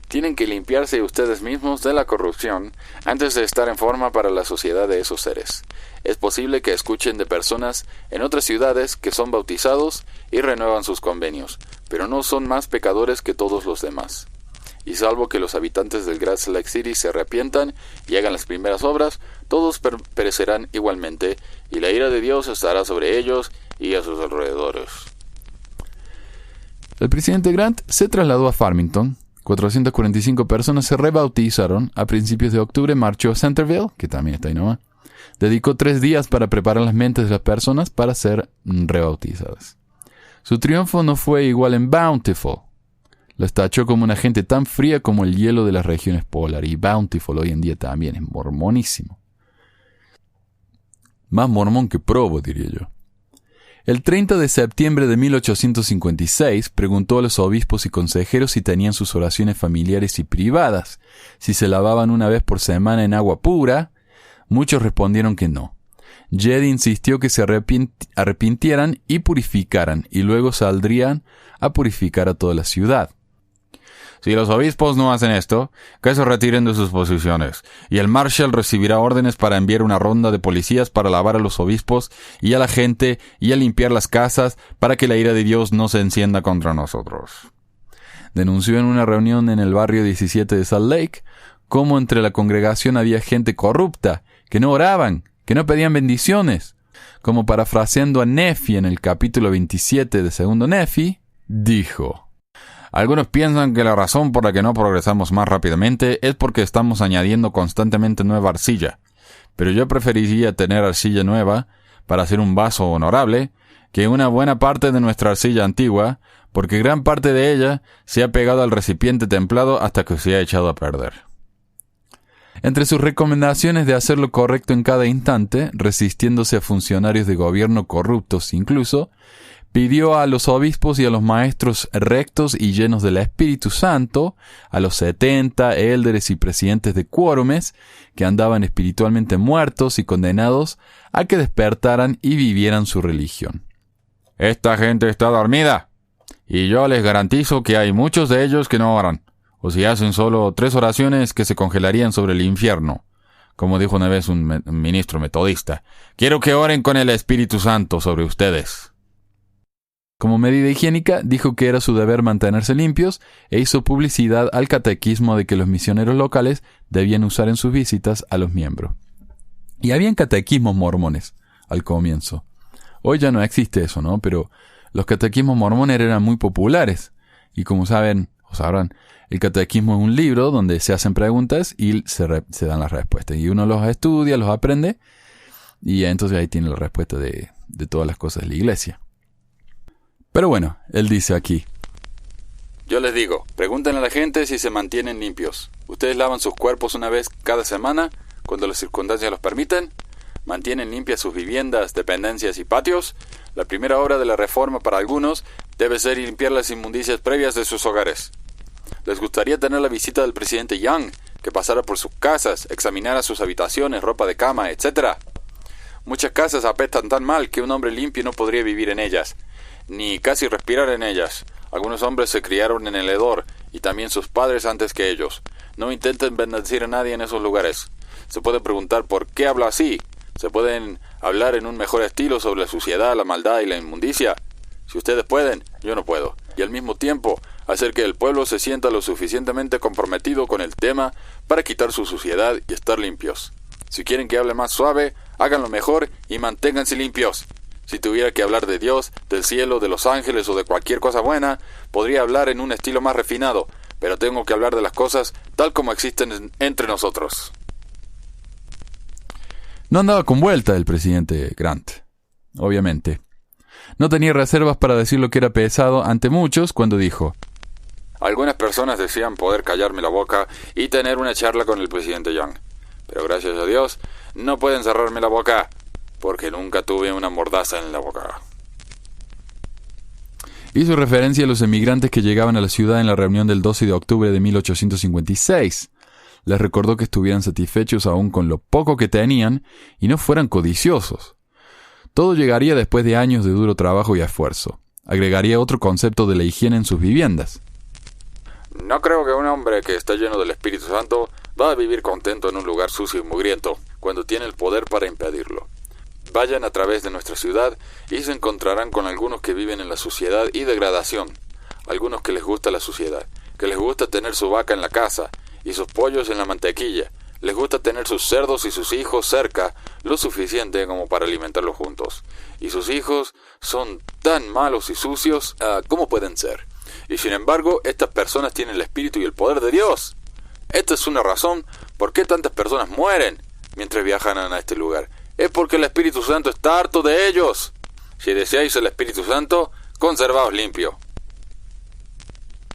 Tienen que limpiarse ustedes mismos de la corrupción antes de estar en forma para la sociedad de esos seres. Es posible que escuchen de personas en otras ciudades que son bautizados y renuevan sus convenios, pero no son más pecadores que todos los demás. Y salvo que los habitantes del Great Salt Lake City se arrepientan y hagan las primeras obras, todos perecerán igualmente, y la ira de Dios estará sobre ellos y a sus alrededores. El presidente Grant se trasladó a Farmington. 445 personas se rebautizaron. A principios de octubre marchó a Centerville, que también está ahí nomás. Dedicó 3 días para preparar las mentes de las personas para ser rebautizadas. Su triunfo no fue igual en Bountiful. Los tachó como una gente tan fría como el hielo de las regiones polar. Y Bountiful hoy en día también es mormonísimo. Más mormón que Provo, diría yo. El 30 de septiembre de 1856 preguntó a los obispos y consejeros si tenían sus oraciones familiares y privadas, si se lavaban una vez por semana en agua pura. Muchos respondieron que no. Jedi insistió que se arrepintieran y purificaran, y luego saldrían a purificar a toda la ciudad. Si los obispos no hacen esto, que se retiren de sus posiciones, y el Marshal recibirá órdenes para enviar una ronda de policías para lavar a los obispos y a la gente y a limpiar las casas para que la ira de Dios no se encienda contra nosotros. Denunció en una reunión en el barrio 17 de Salt Lake cómo entre la congregación había gente corrupta, que no oraban, que no pedían bendiciones. Como parafraseando a Nefi en el capítulo 27 de Segundo Nefi, dijo: algunos piensan que la razón por la que no progresamos más rápidamente es porque estamos añadiendo constantemente nueva arcilla. Pero yo preferiría tener arcilla nueva para hacer un vaso honorable que una buena parte de nuestra arcilla antigua, porque gran parte de ella se ha pegado al recipiente templado hasta que se ha echado a perder. Entre sus recomendaciones de hacer lo correcto en cada instante, resistiéndose a funcionarios de gobierno corruptos incluso, pidió a los obispos y a los maestros rectos y llenos del Espíritu Santo, a los 70 élderes y presidentes de quórumes, que andaban espiritualmente muertos y condenados, a que despertaran y vivieran su religión. Esta gente está dormida, y yo les garantizo que hay muchos de ellos que no oran, o si hacen solo 3 oraciones que se congelarían sobre el infierno. Como dijo una vez un ministro metodista, quiero que oren con el Espíritu Santo sobre ustedes. Como medida higiénica, dijo que era su deber mantenerse limpios e hizo publicidad al catequismo de que los misioneros locales debían usar en sus visitas a los miembros. Y habían catequismos mormones al comienzo. Hoy ya no existe eso, ¿no? Pero los catequismos mormones eran muy populares. Y como saben, o sabrán, el catequismo es un libro donde se hacen preguntas y se dan las respuestas. Y uno los estudia, los aprende, y entonces ahí tiene la respuesta de todas las cosas de la iglesia. Pero bueno, él dice aquí: yo les digo, pregunten a la gente si se mantienen limpios. ¿Ustedes lavan sus cuerpos una vez cada semana, cuando las circunstancias los permiten? ¿Mantienen limpias sus viviendas, dependencias y patios? La primera obra de la reforma para algunos debe ser limpiar las inmundicias previas de sus hogares. ¿Les gustaría tener la visita del presidente Young, que pasara por sus casas, examinara sus habitaciones, ropa de cama, etc.? Muchas casas apestan tan mal que un hombre limpio no podría vivir en ellas, ni casi respirar en ellas. Algunos hombres se criaron en el hedor, y también sus padres antes que ellos. No intenten bendecir a nadie en esos lugares. Se puede preguntar por qué habla así. Se pueden hablar en un mejor estilo sobre la suciedad, la maldad y la inmundicia. Si ustedes pueden, yo no puedo. Y al mismo tiempo, hacer que el pueblo se sienta lo suficientemente comprometido con el tema para quitar su suciedad y estar limpios. Si quieren que hable más suave, háganlo mejor y manténganse limpios. Si tuviera que hablar de Dios, del cielo, de los ángeles o de cualquier cosa buena, podría hablar en un estilo más refinado, pero tengo que hablar de las cosas tal como existen entre nosotros. No andaba con vuelta el presidente Grant, obviamente. No tenía reservas para decir lo que era pesado ante muchos cuando dijo: algunas personas desean poder callarme la boca y tener una charla con el presidente Young, pero gracias a Dios no pueden cerrarme la boca, porque nunca tuve una mordaza en la boca. Hizo referencia a los emigrantes que llegaban a la ciudad en la reunión del 12 de octubre de 1856. Les recordó que estuvieran satisfechos aún con lo poco que tenían y no fueran codiciosos. Todo llegaría después de años de duro trabajo y esfuerzo. Agregaría otro concepto de la higiene en sus viviendas. No creo que un hombre que está lleno del Espíritu Santo va a vivir contento en un lugar sucio y mugriento, cuando tiene el poder para impedirlo. Vayan a través de nuestra ciudad y se encontrarán con algunos que viven en la suciedad y degradación. Algunos que les gusta la suciedad, que les gusta tener su vaca en la casa y sus pollos en la mantequilla. Les gusta tener sus cerdos y sus hijos cerca lo suficiente como para alimentarlos juntos. Y sus hijos son tan malos y sucios, ¿cómo pueden ser? Y sin embargo, estas personas tienen el espíritu y el poder de Dios. Esta es una razón por qué tantas personas mueren mientras viajan a este lugar. Es porque el Espíritu Santo está harto de ellos. Si deseáis el Espíritu Santo, conservaos limpio.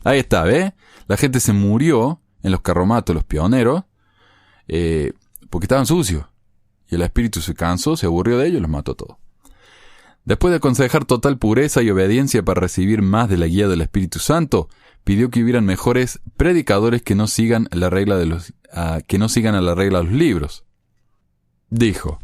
Ahí está, ¿ve? La gente se murió en los carromatos, los pioneros, porque estaban sucios. Y el Espíritu se cansó, se aburrió de ellos y los mató todos. Después de aconsejar total pureza y obediencia para recibir más de la guía del Espíritu Santo, pidió que hubieran mejores predicadores que no sigan a la regla de los libros. Dijo: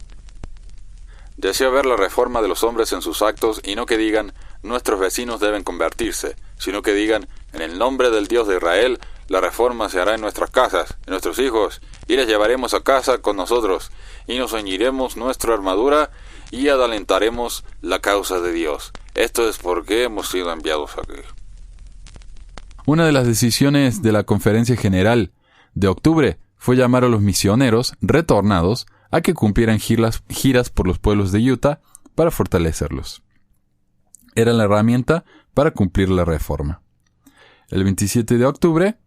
deseo ver la reforma de los hombres en sus actos y no que digan, nuestros vecinos deben convertirse, sino que digan, en el nombre del Dios de Israel, la reforma se hará en nuestras casas, en nuestros hijos, y les llevaremos a casa con nosotros, y nos ceñiremos nuestra armadura y adelantaremos la causa de Dios. Esto es porque hemos sido enviados aquí. Una de las decisiones de la Conferencia General de octubre fue llamar a los misioneros retornados a que cumplieran giras por los pueblos de Utah para fortalecerlos. Era la herramienta para cumplir la reforma. El 27 de octubre,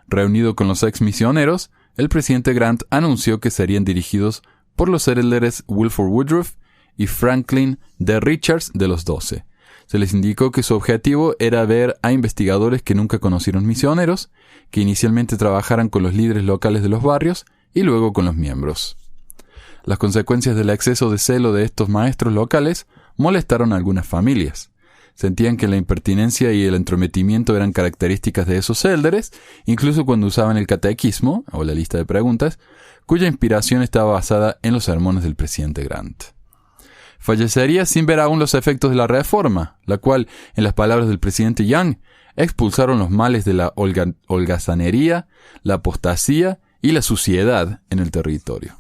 reunido con los ex misioneros, el presidente Grant anunció que serían dirigidos por los líderes Wilford Woodruff y Franklin D. Richards de los 12. Se les indicó que su objetivo era ver a investigadores que nunca conocieron misioneros, que inicialmente trabajaran con los líderes locales de los barrios y luego con los miembros. Las consecuencias del exceso de celo de estos maestros locales molestaron a algunas familias. Sentían que la impertinencia y el entrometimiento eran características de esos élderes, incluso cuando usaban el catequismo, o la lista de preguntas, cuya inspiración estaba basada en los sermones del presidente Grant. Fallecería sin ver aún los efectos de la reforma, la cual, en las palabras del presidente Young, expulsaron los males de la holgazanería, la apostasía y la suciedad en el territorio.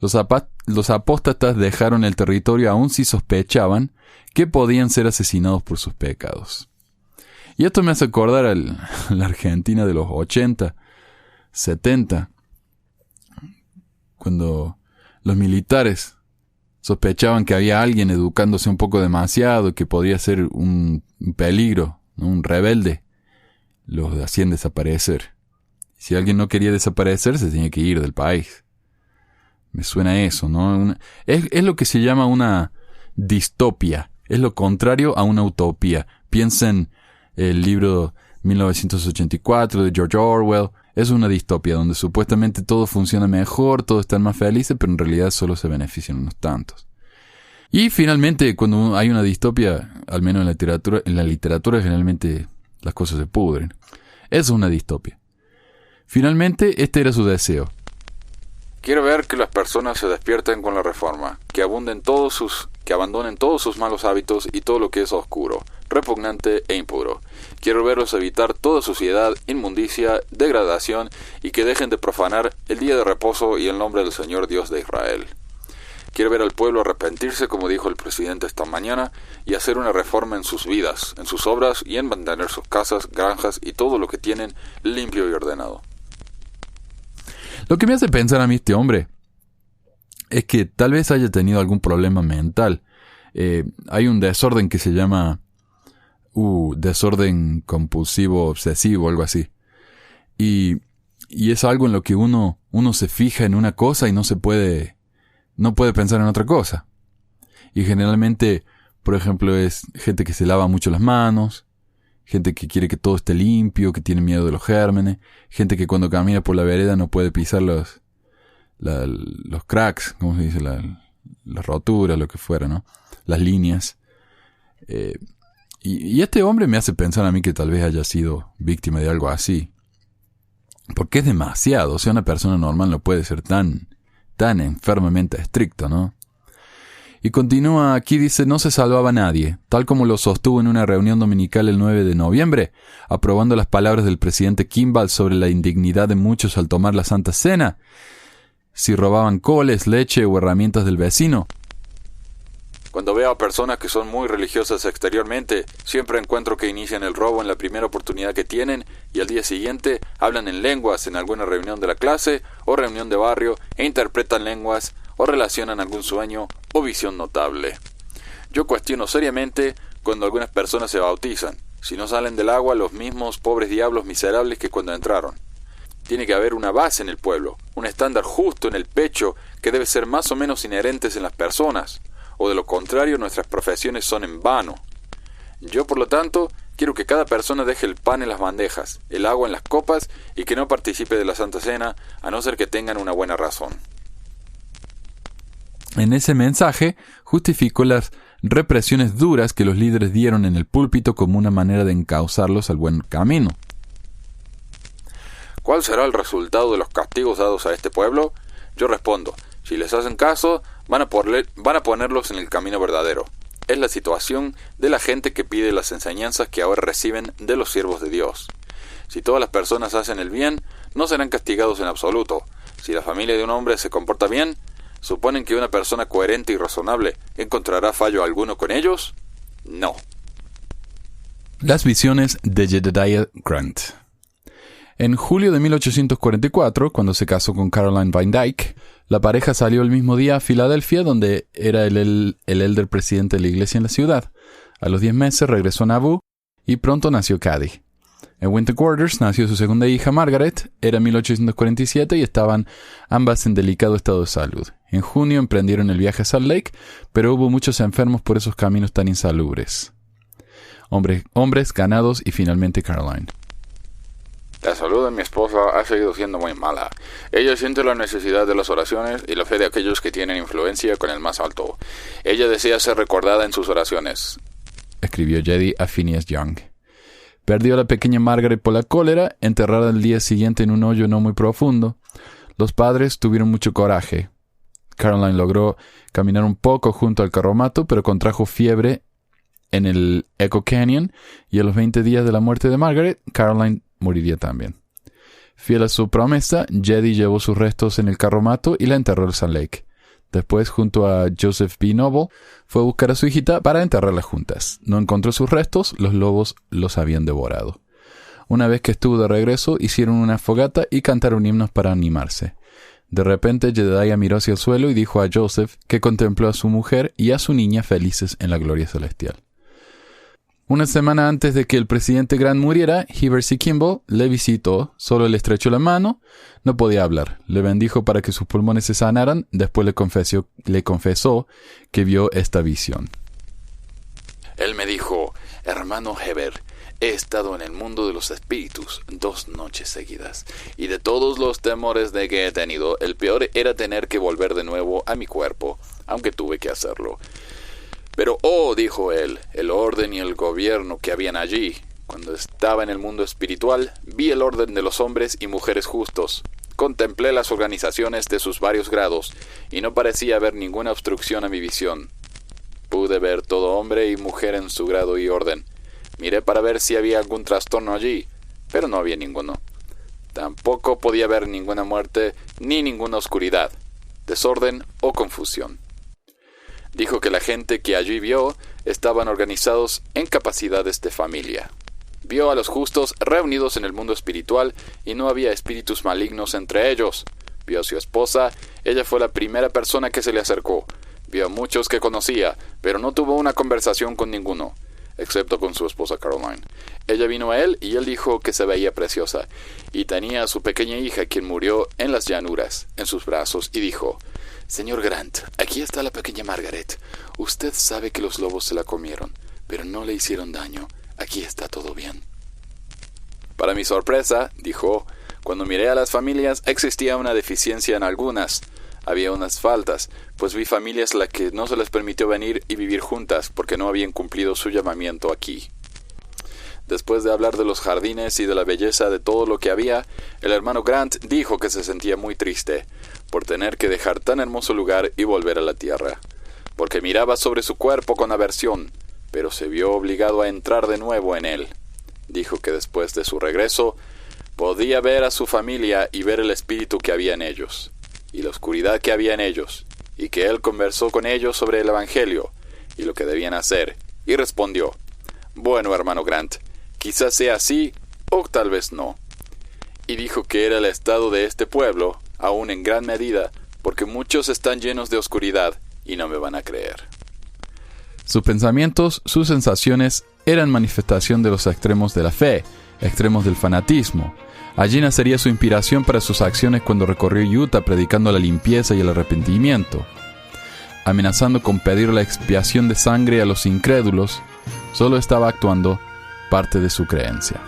Los apóstatas dejaron el territorio aun si sospechaban que podían ser asesinados por sus pecados. Y esto me hace acordar a la Argentina de los 80, 70, cuando los militares sospechaban que había alguien educándose un poco demasiado, que podría ser un peligro, ¿no? Un rebelde, los hacían desaparecer. Si alguien no quería desaparecer, se tenía que ir del país. Me suena eso, ¿no? Es lo que se llama una distopia. Es lo contrario a una utopía. Piensa en el libro 1984 de George Orwell. Es una distopia donde supuestamente todo funciona mejor, todos están más felices, pero en realidad solo se benefician unos tantos. Y finalmente, cuando hay una distopia, al menos en la literatura generalmente las cosas se pudren. Eso es una distopia. Finalmente, este era su deseo. Quiero ver que las personas se despierten con la reforma, que abandonen todos sus malos hábitos y todo lo que es oscuro, repugnante e impuro. Quiero verlos evitar toda suciedad, inmundicia, degradación y que dejen de profanar el día de reposo y el nombre del Señor Dios de Israel. Quiero ver al pueblo arrepentirse, como dijo el presidente esta mañana, y hacer una reforma en sus vidas, en sus obras y en mantener sus casas, granjas y todo lo que tienen limpio y ordenado. Lo que me hace pensar a mí este hombre es que tal vez haya tenido algún problema mental. Hay un desorden que se llama desorden compulsivo obsesivo, algo así. Y es algo en lo que uno se fija en una cosa y no puede pensar en otra cosa. Y generalmente, por ejemplo, es gente que se lava mucho las manos, gente que quiere que todo esté limpio, que tiene miedo de los gérmenes, gente que cuando camina por la vereda no puede pisar los cracks, ¿cómo se dice? Las roturas, lo que fuera, ¿no? Las líneas. Y este hombre me hace pensar a mí que tal vez haya sido víctima de algo así. Porque es demasiado. O sea, una persona normal no puede ser tan enfermamente estricto, ¿no? Y continúa aquí, dice, no se salvaba nadie, tal como lo sostuvo en una reunión dominical el 9 de noviembre, aprobando las palabras del presidente Kimball sobre la indignidad de muchos al tomar la Santa Cena, si robaban coles, leche o herramientas del vecino. Cuando veo a personas que son muy religiosas exteriormente, siempre encuentro que inician el robo en la primera oportunidad que tienen y al día siguiente hablan en lenguas en alguna reunión de la clase o reunión de barrio e interpretan lenguas o relacionan algún sueño o visión notable. Yo cuestiono seriamente cuando algunas personas se bautizan, si no salen del agua los mismos pobres diablos miserables que cuando entraron. Tiene que haber una base en el pueblo, un estándar justo en el pecho que debe ser más o menos inherentes en las personas, o de lo contrario nuestras profesiones son en vano. Yo, por lo tanto, quiero que cada persona deje el pan en las bandejas, el agua en las copas y que no participe de la Santa Cena, a no ser que tengan una buena razón. En ese mensaje justificó las represiones duras que los líderes dieron en el púlpito como una manera de encauzarlos al buen camino. ¿Cuál será el resultado de los castigos dados a este pueblo? Yo respondo, si les hacen caso, van a ponerlos en el camino verdadero. Es la situación de la gente que pide las enseñanzas que ahora reciben de los siervos de Dios. Si todas las personas hacen el bien, no serán castigados en absoluto. Si la familia de un hombre se comporta bien, ¿suponen que una persona coherente y razonable encontrará fallo alguno con ellos? No. Las visiones de Jedediah Grant. En julio de 1844, cuando se casó con Caroline Van Dyke, la pareja salió el mismo día a Filadelfia, donde era el elder presidente de la iglesia en la ciudad. A los 10 meses regresó a Nauvoo y pronto nació Caddy. En Winter Quarters nació su segunda hija Margaret, era 1847 y estaban ambas en delicado estado de salud. En junio emprendieron el viaje a Salt Lake, pero hubo muchos enfermos por esos caminos tan insalubres. Hombres, ganados y finalmente Caroline. La salud de mi esposa ha seguido siendo muy mala. Ella siente la necesidad de las oraciones y la fe de aquellos que tienen influencia con el más alto. Ella desea ser recordada en sus oraciones, escribió Jedi a Phineas Young. Perdió a la pequeña Margaret por la cólera, enterrada el día siguiente en un hoyo no muy profundo. Los padres tuvieron mucho coraje. Caroline logró caminar un poco junto al carromato, pero contrajo fiebre en el Echo Canyon, y a los 20 días de la muerte de Margaret, Caroline moriría también. Fiel a su promesa, Jedi llevó sus restos en el carromato y la enterró en Salt Lake. Después, junto a Joseph B. Noble, fue a buscar a su hijita para enterrarlas juntas. No encontró sus restos, los lobos los habían devorado. Una vez que estuvo de regreso, hicieron una fogata y cantaron himnos para animarse. De repente, Jedediah miró hacia el suelo y dijo a Joseph que contempló a su mujer y a su niña felices en la gloria celestial. Una semana antes de que el presidente Grant muriera, Heber C. Kimball le visitó, solo le estrechó la mano, no podía hablar, le bendijo para que sus pulmones se sanaran, después le confesó que vio esta visión. Él me dijo, hermano Heber, he estado en el mundo de los espíritus 2 noches seguidas, y de todos los temores de que he tenido, el peor era tener que volver de nuevo a mi cuerpo, aunque tuve que hacerlo. Pero, dijo él, el orden y el gobierno que habían allí. Cuando estaba en el mundo espiritual, vi el orden de los hombres y mujeres justos. Contemplé las organizaciones de sus varios grados, y no parecía haber ninguna obstrucción a mi visión. Pude ver todo hombre y mujer en su grado y orden. Miré para ver si había algún trastorno allí, pero no había ninguno. Tampoco podía ver ninguna muerte ni ninguna oscuridad, desorden o confusión. Dijo que la gente que allí vio estaban organizados en capacidades de familia. Vio a los justos reunidos en el mundo espiritual y no había espíritus malignos entre ellos. Vio a su esposa, ella fue la primera persona que se le acercó. Vio a muchos que conocía, pero no tuvo una conversación con ninguno, excepto con su esposa Caroline. Ella vino a él y él dijo que se veía preciosa, y tenía a su pequeña hija quien murió en las llanuras, en sus brazos, y dijo, «Señor Grant, aquí está la pequeña Margaret. Usted sabe que los lobos se la comieron, pero no le hicieron daño. Aquí está todo bien». Para mi sorpresa, dijo, cuando miré a las familias existía una deficiencia en algunas. Había unas faltas, pues vi familias a las que no se les permitió venir y vivir juntas porque no habían cumplido su llamamiento aquí. Después de hablar de los jardines y de la belleza de todo lo que había, el hermano Grant dijo que se sentía muy triste por tener que dejar tan hermoso lugar y volver a la tierra, porque miraba sobre su cuerpo con aversión, pero se vio obligado a entrar de nuevo en él. Dijo que después de su regreso, podía ver a su familia y ver el espíritu que había en ellos, y la oscuridad que había en ellos, y que él conversó con ellos sobre el Evangelio, y lo que debían hacer, y respondió, «Bueno, hermano Grant, quizás sea así, o tal vez no». Y dijo que era el estado de este pueblo, aún en gran medida, porque muchos están llenos de oscuridad, y no me van a creer. Sus pensamientos, sus sensaciones, eran manifestación de los extremos de la fe, extremos del fanatismo. Allí nacería su inspiración para sus acciones cuando recorrió Utah predicando la limpieza y el arrepentimiento. Amenazando con pedir la expiación de sangre a los incrédulos, solo estaba actuando parte de su creencia.